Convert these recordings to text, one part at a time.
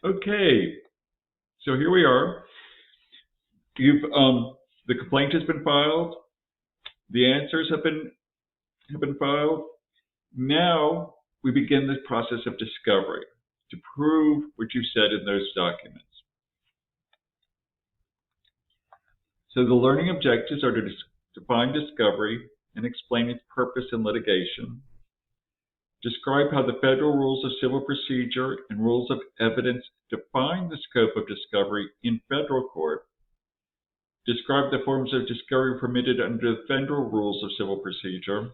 Okay, so here we are. You've the complaint has been filed. The answers have been filed. Now we begin the process of discovery to prove what you said in those documents. So the learning objectives are to define discovery and explain its purpose in litigation. Describe how the federal rules of civil procedure and rules of evidence define the scope of discovery in federal court. Describe the forms of discovery permitted under the federal rules of civil procedure.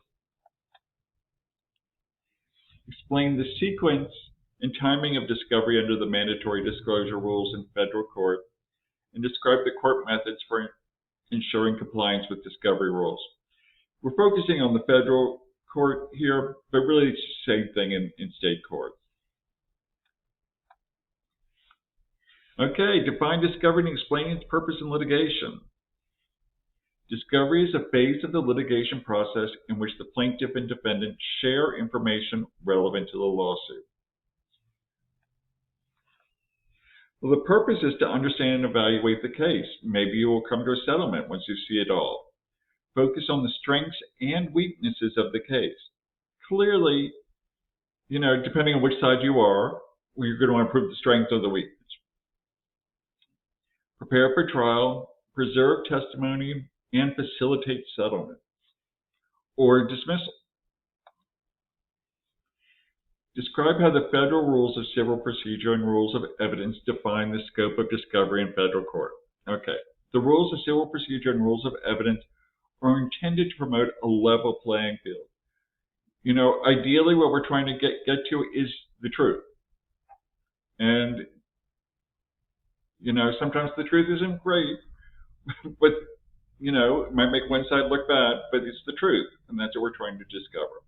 Explain the sequence and timing of discovery under the mandatory disclosure rules in federal court, and describe the court methods for ensuring compliance with discovery rules. We're focusing on the federal court here, but really it's the same thing in state courts. Okay, define discovery and explain its purpose in litigation. Discovery is a phase of the litigation process in which the plaintiff and defendant share information relevant to the lawsuit. Well, the purpose is to understand and evaluate the case. Maybe you will come to a settlement once you see it all. Focus on the strengths and weaknesses of the case. Clearly, depending on which side you are, you're going to want to prove the strength or the weakness. Prepare for trial, preserve testimony, and facilitate settlement or dismissal. Describe how the federal rules of civil procedure and rules of evidence define the scope of discovery in federal court. Okay, the rules of civil procedure and rules of evidence are intended to promote a level playing field. Ideally what we're trying to get to is the truth. And, sometimes the truth isn't great, but, it might make one side look bad, but it's the truth, and that's what we're trying to discover.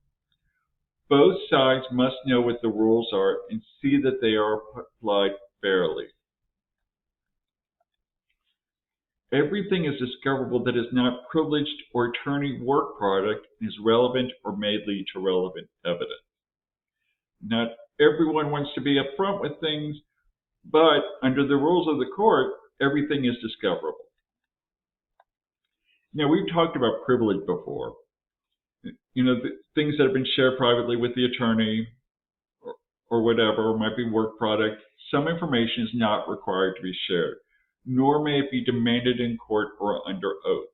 Both sides must know what the rules are and see that they are applied fairly. Everything is discoverable that is not privileged or attorney work product and is relevant or may lead to relevant evidence. Not everyone wants to be upfront with things, but under the rules of the court, everything is discoverable. Now, we've talked about privilege before. The things that have been shared privately with the attorney or whatever, or might be work product. Some information is not required to be shared, nor may it be demanded in court or under oath.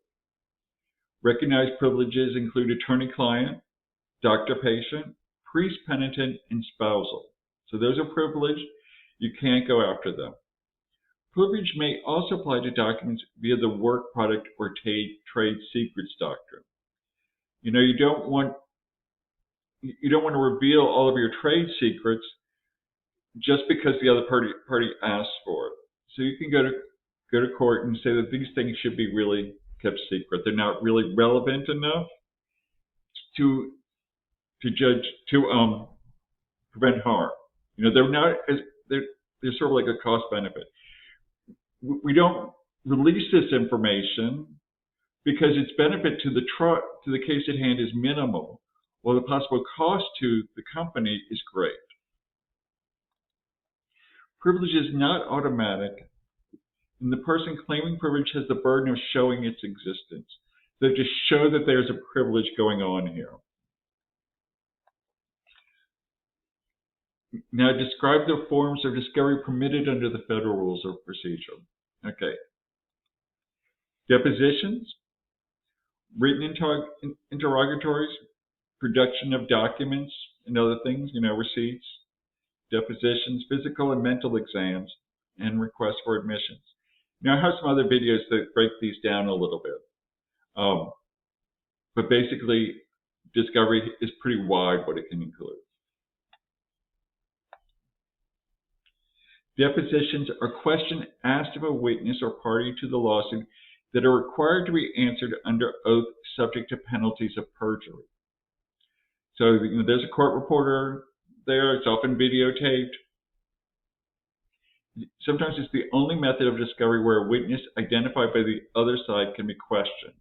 Recognized privileges include attorney-client, doctor-patient, priest-penitent, and spousal. So those are privileged. You can't go after them. Privilege may also apply to documents via the work product or trade secrets doctrine. You don't want to reveal all of your trade secrets just because the other party asks for it. So you can go to court and say that these things should be really kept secret. They're not really relevant enough to prevent harm. They're sort of like a cost benefit. We don't release this information because its benefit to the case at hand is minimal, while the possible cost to the company is great. Privilege is not automatic, and the person claiming privilege has the burden of showing its existence. They have to show that there's a privilege going on here. Now, describe the forms of discovery permitted under the federal rules of procedure. Okay. Depositions, written interrogatories, production of documents and other things, receipts, depositions, physical and mental exams, and requests for admissions. Now, I have some other videos that break these down a little bit. But basically, discovery is pretty wide what it can include. Depositions are questions asked of a witness or party to the lawsuit that are required to be answered under oath subject to penalties of perjury. So there's a court reporter there. It's often videotaped. Sometimes it's the only method of discovery where a witness identified by the other side can be questioned.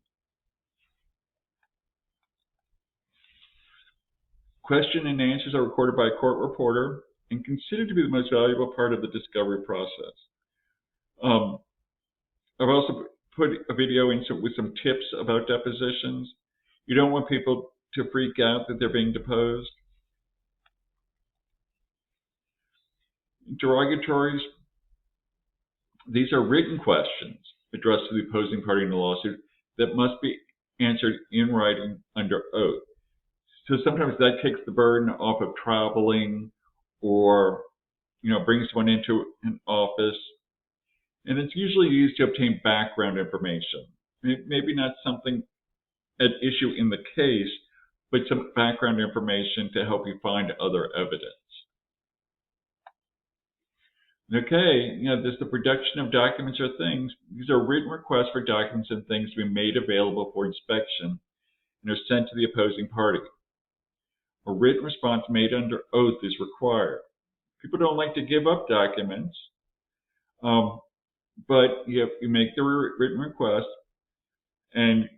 Question and answers are recorded by a court reporter and considered to be the most valuable part of the discovery process. I've also put a video in with some tips about depositions. You don't want people to freak out that they're being deposed. Interrogatories, these are written questions addressed to the opposing party in the lawsuit that must be answered in writing under oath. So sometimes that takes the burden off of traveling or, brings someone into an office. And it's usually used to obtain background information. Maybe not something at issue in the case, but some background information to help you find other evidence. Okay, there's the production of documents or things. These are written requests for documents and things to be made available for inspection and are sent to the opposing party. A written response made under oath is required. People don't like to give up documents, but you make the written request, and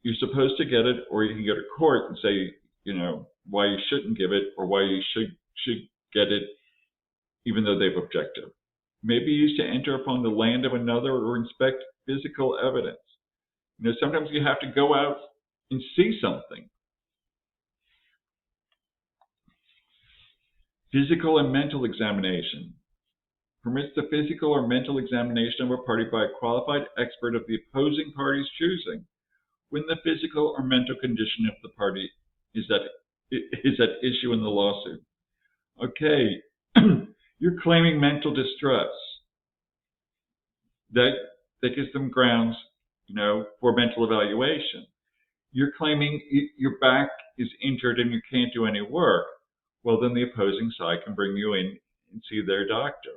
you're supposed to get it, or you can go to court and say, why you shouldn't give it, or why you should get it, even though they've objected. May be used to enter upon the land of another or inspect physical evidence. Sometimes you have to go out and see something. Physical and mental examination. Permits the physical or mental examination of a party by a qualified expert of the opposing party's choosing when the physical or mental condition of the party is at issue in the lawsuit. Okay, you're claiming mental distress. That gives them grounds, for mental evaluation. You're claiming your back is injured and you can't do any work. Well, then the opposing side can bring you in and see their doctor.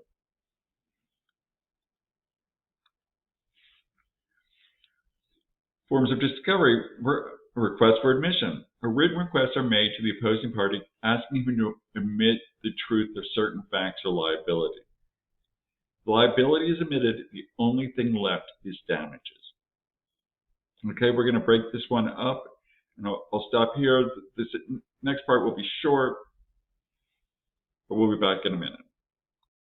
Forms of discovery, request for admission. A written requests are made to the opposing party asking him to admit the truth of certain facts or liability. The liability is admitted, the only thing left is damages. Okay, we're going to break this one up, and I'll stop here. This next part will be short, but we'll be back in a minute.